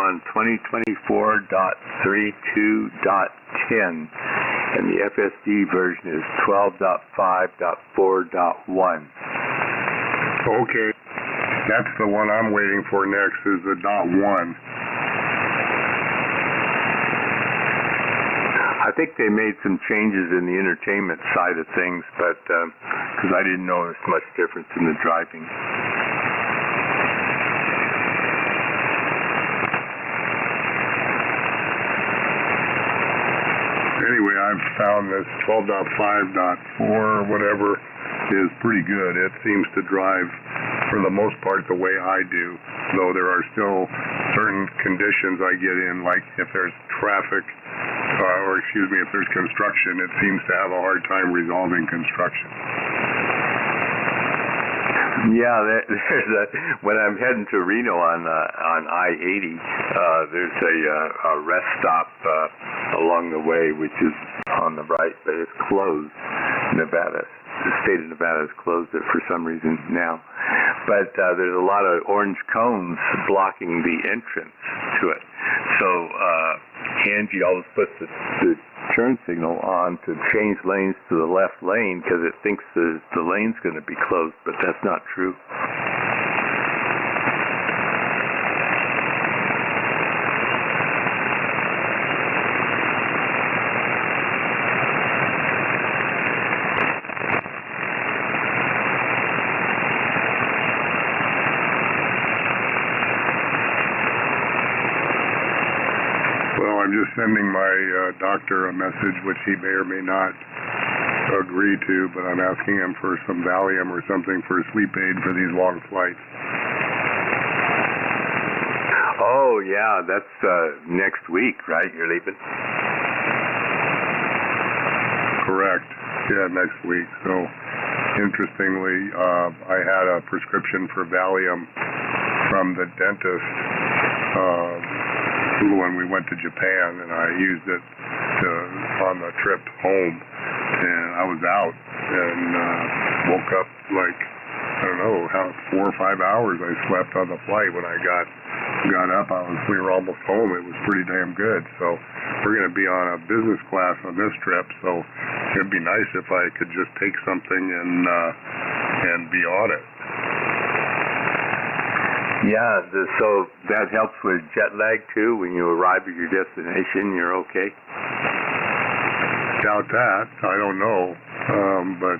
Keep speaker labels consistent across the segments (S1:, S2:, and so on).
S1: on 2024.32.10, and the FSD version is 12.5.4.1.
S2: Okay, that's the one I'm waiting for next, is the .1.
S1: I think they made some changes in the entertainment side of things, but because I didn't notice much difference in the driving.
S2: Anyway, I've found this 12.5.4 or whatever is pretty good. It seems to drive, for the most part, the way I do, though there are still certain conditions I get in, like if there's traffic, if there's construction, it seems to have a hard time resolving construction.
S1: Yeah, when I'm heading to Reno on I-80, there's a rest stop along the way, which is on the right, but it's closed. The state of Nevada has closed it for some reason now. But there's a lot of orange cones blocking the entrance to it. So Angie always puts the turn signal on to change lanes to the left lane because it thinks the lane's going to be closed, but that's not true.
S2: I'm just sending my doctor a message, which he may or may not agree to, but I'm asking him for some Valium or something for a sleep aid for these long flights.
S1: Oh, yeah, that's next week, right? You're leaving?
S2: Correct. Yeah, next week. So, interestingly, I had a prescription for Valium from the dentist when we went to Japan, and I used it on the trip home, and I was out and woke up like, I don't know, 4 or 5 hours I slept on the flight. When I got up, we were almost home. It was pretty damn good. So we're going to be on a business class on this trip, so it'd be nice if I could just take something and be on it.
S1: Yeah, so that helps with jet lag too. When you arrive at your destination, you're okay?
S2: Doubt that. I don't know. But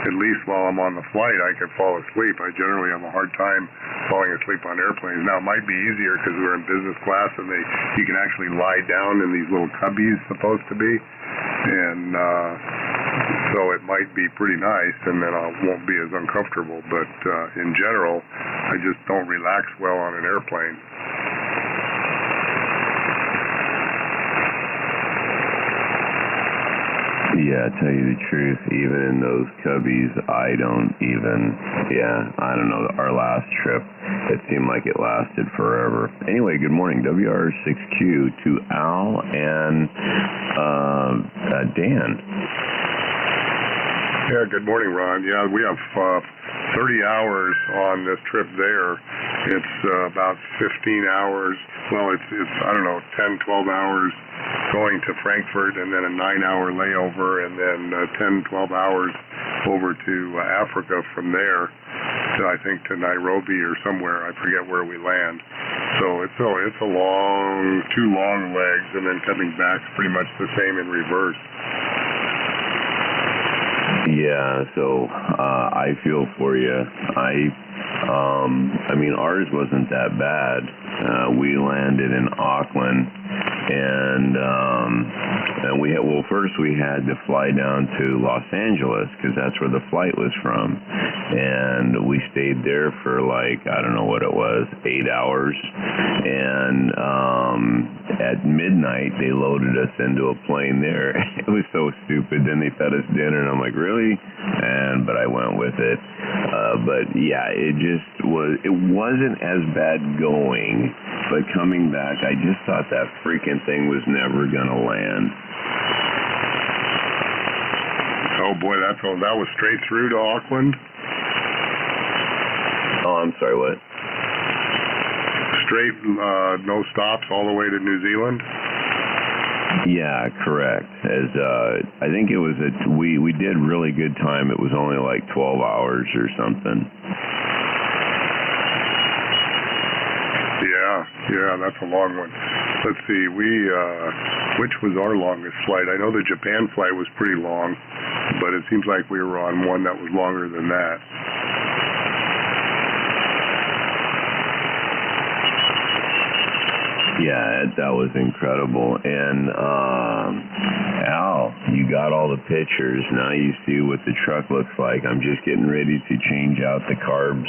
S2: at least while I'm on the flight, I can fall asleep. I generally have a hard time falling asleep on airplanes. Now, it might be easier because we're in business class and you can actually lie down in these little cubbies, supposed to be. And so it might be pretty nice, and then I won't be as uncomfortable. But in general, I just don't relax well on an airplane.
S3: Yeah, to tell you the truth, even in those cubbies, I don't know, our last trip, it seemed like it lasted forever. Anyway, good morning, WR6Q to Al and Dan.
S2: Yeah, good morning, Ron. Yeah, we have 30 hours on this trip there. It's about 15 hours. Well, it's I don't know, 10, 12 hours going to Frankfurt, and then a 9-hour layover, and then 10, 12 hours over to Africa from there to, I think, to Nairobi or somewhere. I forget where we land. So it's a long, 2 long legs, and then coming back pretty much the same in reverse.
S3: Yeah, so I feel for you. I mean, ours wasn't that bad. We landed in Auckland, and first we had to fly down to Los Angeles because that's where the flight was from, and we stayed there for like, I don't know what it was, 8 hours, and at midnight they loaded us into a plane there. It was so stupid. Then they fed us dinner, and I'm like, really? But I went with it. But yeah, it wasn't as bad going, but coming back, I just thought that freaking thing was never gonna land.
S2: Oh boy, that was straight through to Auckland?
S3: Oh, I'm sorry, what?
S2: straight, no stops all the way to New Zealand?
S3: Yeah, correct. As I think it was we did really good time. It was only like 12 hours or something.
S2: Yeah, that's a long one. Let's see, which was our longest flight? I know the Japan flight was pretty long, but it seems like we were on one that was longer than that.
S3: Yeah, that was incredible. And Al, you got all the pictures. Now you see what the truck looks like. I'm just getting ready to change out the carbs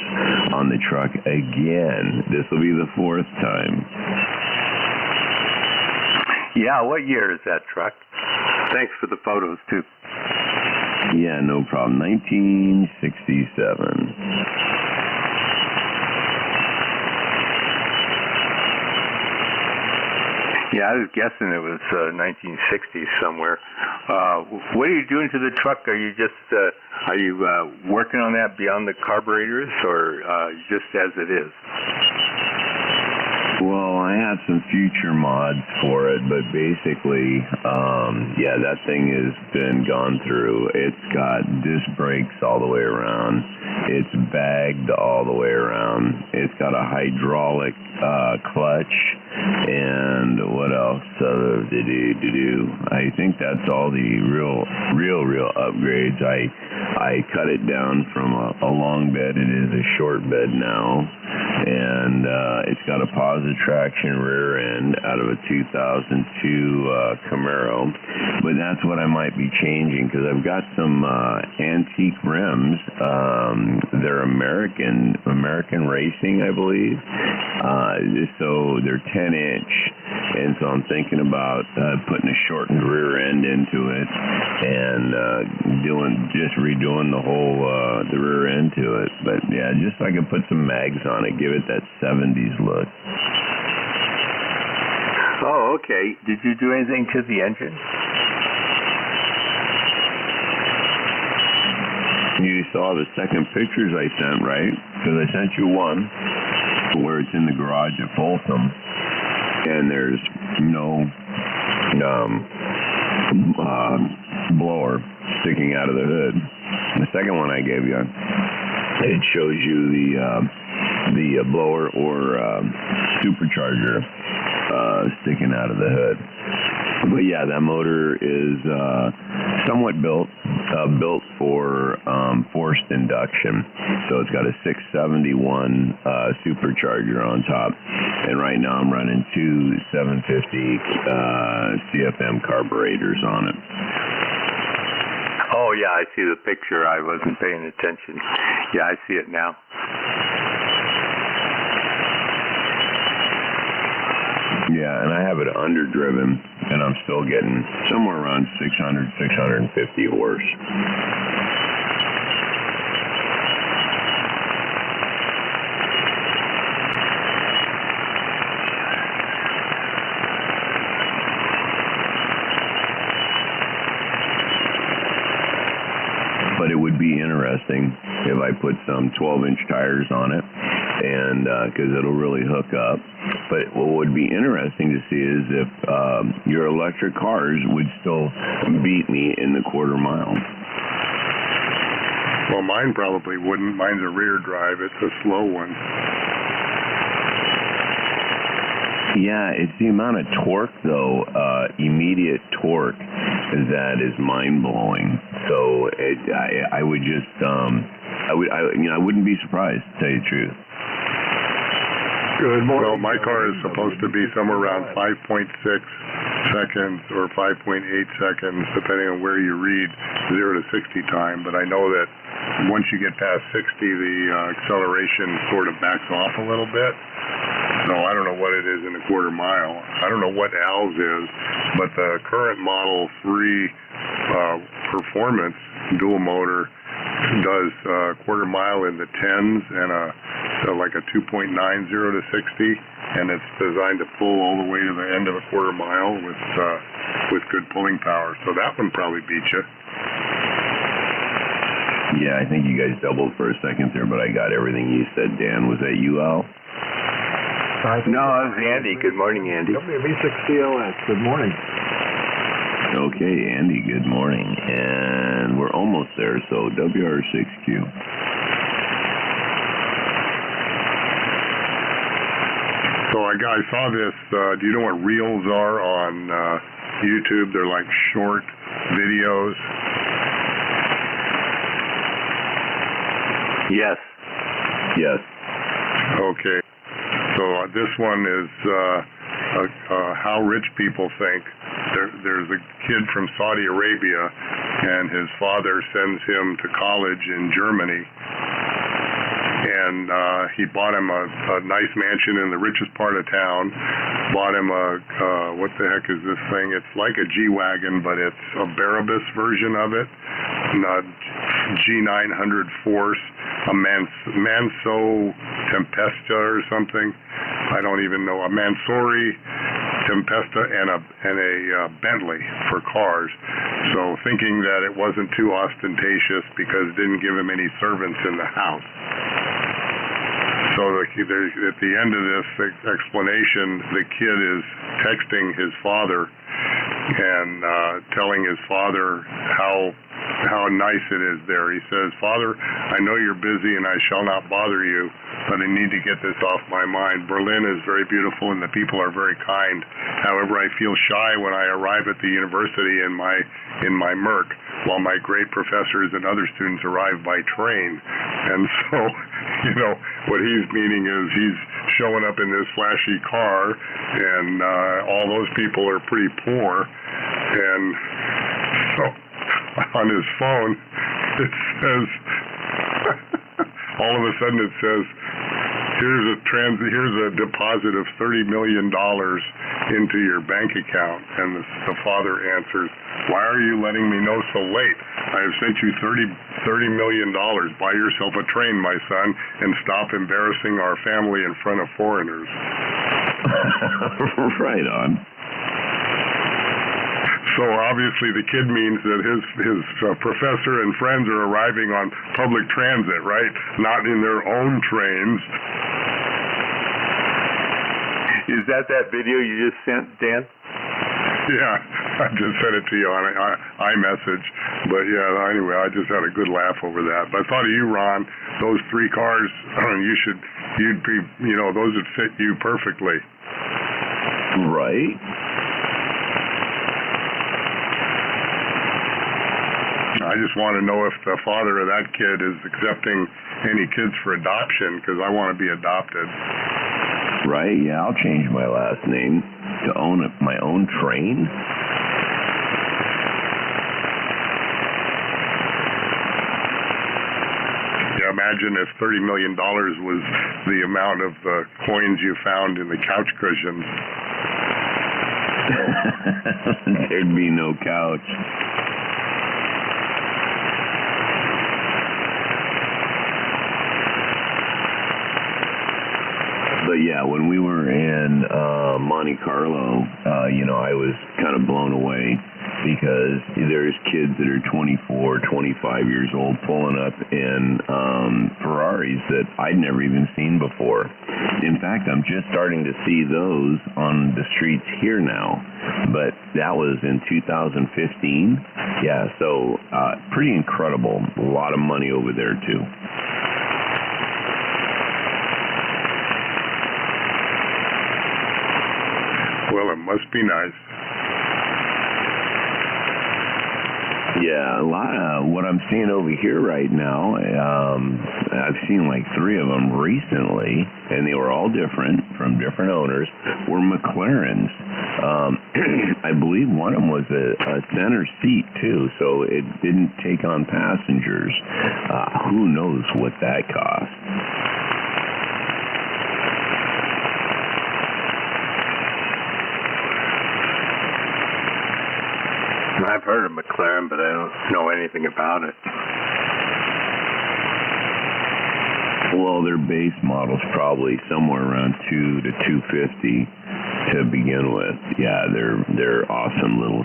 S3: on the truck again. This will be the 4th time.
S1: Yeah, what year is that truck? Thanks for the photos, too.
S3: Yeah, no problem. 1967.
S1: Yeah, I was guessing it was 1960s somewhere. What are you doing to the truck? Are you just working on that beyond the carburetors, or just as it is?
S3: Well, I have some future mods for it, but basically, yeah, that thing has been gone through. It's got disc brakes all the way around. It's bagged all the way around. It's got a hydraulic clutch, and what else? I think that's all the real upgrades. I cut it down from a long bed. It is a short bed now, and it's got a positive traction rear end out of a 2002 Camaro. But that's what I might be changing, because I've got some antique rims. They're American Racing, I believe. So they're 10-inch, and so I'm thinking about putting a shortened rear end into it and redoing the whole the rear end to it. But yeah, just so I can put some mags on it, give it that 70s look.
S1: Oh, okay. Did you do anything to the engine?
S3: You saw the second pictures I sent, right? Because I sent you one where it's in the garage at Folsom, and there's no blower sticking out of the hood. The second one I gave you, it shows you the blower or supercharger sticking out of the hood. But yeah, that motor is somewhat built for forced induction. So it's got a 671 supercharger on top, and right now I'm running two 750 CFM carburetors on it.
S1: Oh yeah, I see the picture. I wasn't paying attention. Yeah, I see it now.
S3: Yeah, and I have it underdriven, and I'm still getting somewhere around 600, 650 horse. But it would be interesting if I put some 12-inch tires on it, and because it'll really hook up. But what would be interesting to see is if your electric cars would still beat me in the quarter mile.
S2: Well, mine probably wouldn't. Mine's a rear drive. It's a slow one.
S3: Yeah, it's the amount of torque, though, immediate torque, that is mind-blowing. So I would just, I wouldn't be surprised, to tell you the truth.
S2: Good morning. Well, my car is supposed to be somewhere around 5.6 seconds or 5.8 seconds, depending on where you read 0 to 60 time. But I know that once you get past 60, the acceleration sort of backs off a little bit. So I don't know what it is in a quarter mile. I don't know what Al's is, but the current Model 3 Performance dual motor does quarter mile in the 10s and like a 2.90 to 60, and it's designed to pull all the way to the end of a quarter mile with good pulling power. So that one probably beat you.
S3: Yeah, I think you guys doubled for a second there, but I got everything you said, Dan. Was that you, Al?
S1: No, it's Andy. Good morning, Andy.
S4: WV6CLS, good morning.
S3: Okay, Andy, good morning. And we're almost there, so WR6Q.
S2: So I saw this, do you know what Reels are on YouTube? They're like short videos.
S1: Yes.
S3: Yes.
S2: Okay. So this one is how rich people think. There's a kid from Saudi Arabia, and his father sends him to college in Germany. And he bought him a nice mansion in the richest part of town. Bought him what the heck is this thing? It's like a G-Wagon, but it's a Barabas version of it. G900 Force, a Manso Tempesta or something. I don't even know. A Mansory Tempesta and a Bentley for cars. So thinking that it wasn't too ostentatious because it didn't give him any servants in the house. So at the end of this explanation, the kid is texting his father and telling his father how nice it is there. He says, "Father, I know you're busy and I shall not bother you, but I need to get this off my mind. Berlin is very beautiful and the people are very kind. However, I feel shy when I arrive at the university in my Merc, while my great professors and other students arrive by train." And so, what he's meaning is he's showing up in this flashy car, and all those people are pretty poor. And so on his phone, it says, all of a sudden it says, here's a deposit of $30 million into your bank account. And the father answers, "Why are you letting me know so late? I have sent you $30 million. Buy yourself a train, my son, and stop embarrassing our family in front of foreigners."
S3: Right on.
S2: So obviously the kid means that his professor and friends are arriving on public transit, right? Not in their own trains.
S1: Is that video you just sent, Dan?
S2: Yeah, I just sent it to you on iMessage. But yeah, anyway, I just had a good laugh over that. But I thought of you, Ron. Those three cars, you'd be, those would fit you perfectly.
S3: Right.
S2: I just want to know if the father of that kid is accepting any kids for adoption, because I want to be adopted.
S3: Right, yeah, I'll change my last name to own my own train.
S2: Yeah, imagine if $30 million was the amount of the coins you found in the couch cushions.
S3: There'd be no couch. But yeah, when we were in Monte Carlo, I was kind of blown away because there's kids that are 24, 25 years old pulling up in Ferraris that I'd never even seen before. In fact, I'm just starting to see those on the streets here now, but that was in 2015. Yeah, so pretty incredible. A lot of money over there, too.
S2: Well, it must be nice.
S3: Yeah, a lot of what I'm seeing over here right now, I've seen like 3 of them recently, and they were all different, from different owners, were McLarens. I believe one of them was a center seat, too, so it didn't take on passengers. Who knows what that cost?
S1: I've heard of McLaren, but I don't know anything about it.
S3: Well, their base model's probably somewhere around 2 to 250 to begin with. Yeah, they're awesome little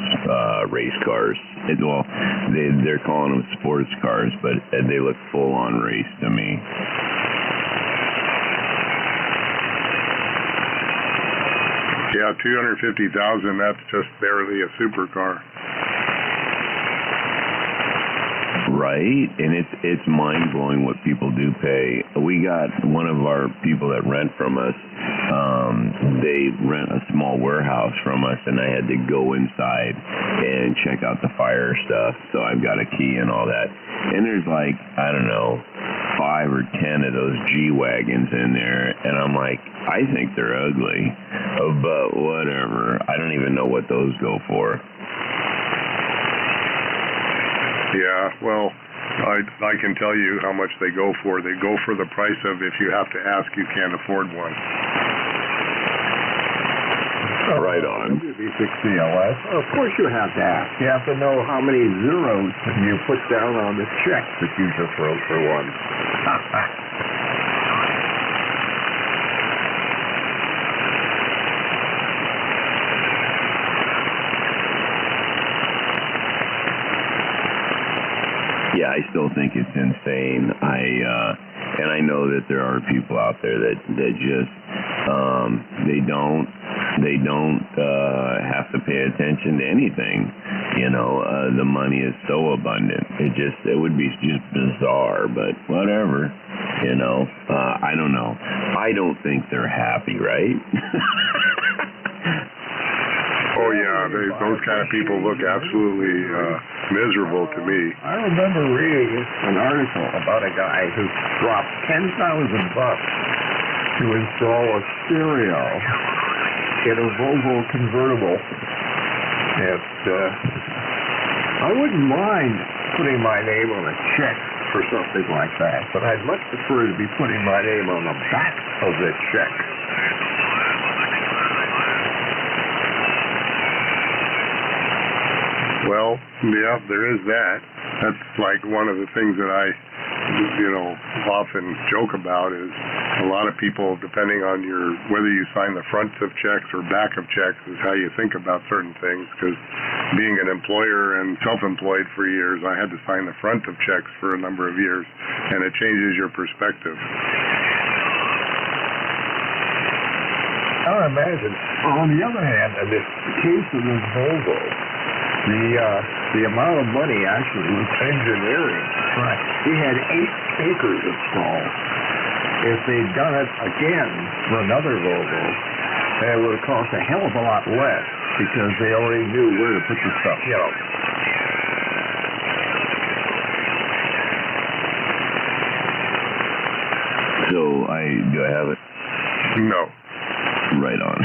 S3: race cars. They're calling them sports cars, but they look full on race to me.
S2: Yeah, 250,000. That's just barely a supercar.
S3: Right, and it's mind blowing what people do pay. We got one of our people that rent from us. They rent a small warehouse from us, and I had to go inside and check out the fire stuff. So I've got a key and all that. And there's like, I don't know, 5 or 10 of those G-Wagons in there, and I'm like, I think they're ugly, but whatever. I don't even know what those go for.
S2: Yeah, well, I can tell you how much they go for. They go for the price of if you have to ask, you can't afford one.
S3: Right on.
S4: WB6CLS. Of course you have to ask. You have to know how many zeros you put down on the check that you just wrote for one.
S3: Yeah, I still think it's insane. I know that there are people out there that just they don't have to pay attention to anything. You know, the money is so abundant. It would be just bizarre, but whatever. You know, I don't know. I don't think they're happy, right?
S2: Oh yeah, those kind of people look absolutely miserable to me.
S4: I remember reading an article about a guy who dropped $10,000 to install a stereo in a Volvo convertible. And I wouldn't mind putting my name on a check for something like that, but I'd much prefer to be putting my name on the back of the check.
S2: Well, yeah, there is that. That's like one of the things that I, often joke about is a lot of people, depending on whether you sign the front of checks or back of checks is how you think about certain things. Because being an employer and self-employed for years, I had to sign the front of checks for a number of years, and it changes your perspective.
S4: I would imagine. On the other hand, in the case of this Volvo, the amount of money actually was engineering. Right. He had 8 acres installed. If they'd done it again for another Volvo, it would have cost a hell of a lot less because they already knew where to put the stuff.
S3: So do I have it?
S2: No.
S3: Right on.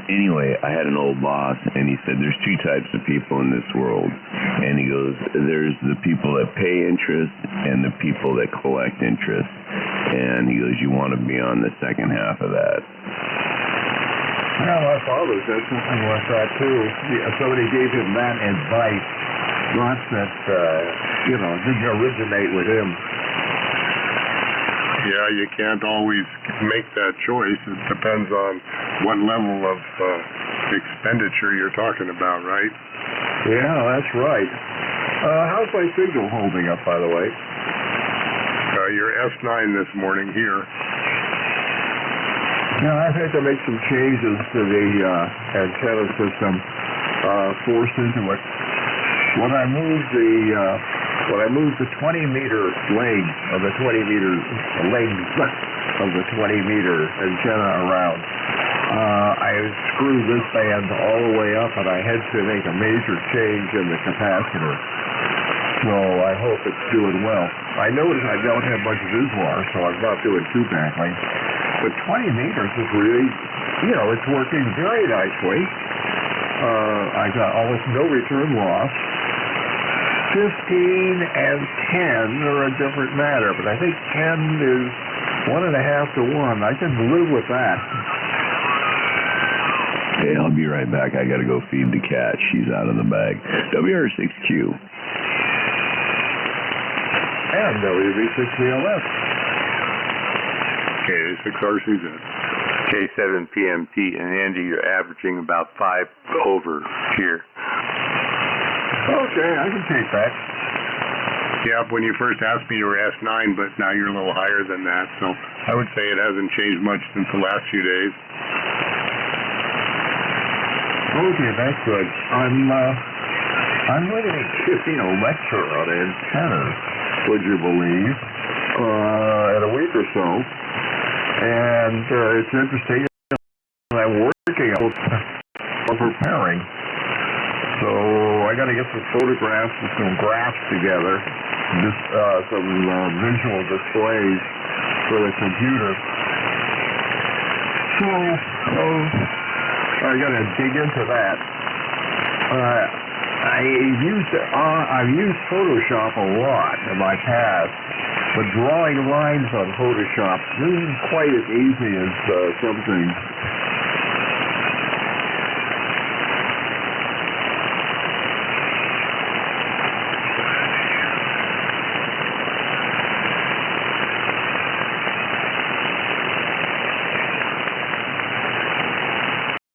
S3: Anyway, I had an old boss, and he said there's 2 types of people in this world. And he goes, there's the people that pay interest and the people that collect interest. And he goes, you want to be on the second half of that.
S4: Well, my father said something like that, too. Somebody gave him that advice. Not that, didn't originate with him.
S2: Yeah, you can't always make that choice. It depends on what level of expenditure you're talking about, right?
S4: Yeah, that's right. How's my signal holding up, by the way?
S2: You're F9 this morning here.
S4: Yeah, I've had to make some changes to the antenna system forced into it. When I moved the 20-meter leg of the 20-meter legs of the 20-meter antenna around, I screwed this band all the way up, and I had to make a major change in the capacitor. So I hope it's doing well. I notice I don't have much Vislar, so I'm not doing too badly. But 20 meters is really, it's working very nicely. I got almost no return loss. 15 and 10 are a different matter, but I think 10 is 1.5 to 1. I can live with that.
S3: Hey, I'll be right back. I got to go feed the cat. She's out of the bag. WR6Q.
S4: And WB6CLS.
S2: K6RCZ.
S1: K7PMT, and Andy, you're averaging about 5 over here.
S4: Okay, I can take that.
S2: Yeah, when you first asked me, you were S9, but now you're a little higher than that. So I would say it hasn't changed much since the last few days.
S4: Okay, that's good. I'm going to be giving a lecture on antennas, would you believe, in a week or so. And it's interesting. I'm working on preparing. So I got to get some photographs and some graphs together, just some visual displays for the computer. So I got to dig into that. I've used Photoshop a lot in my past, but drawing lines on Photoshop isn't quite as easy as some things.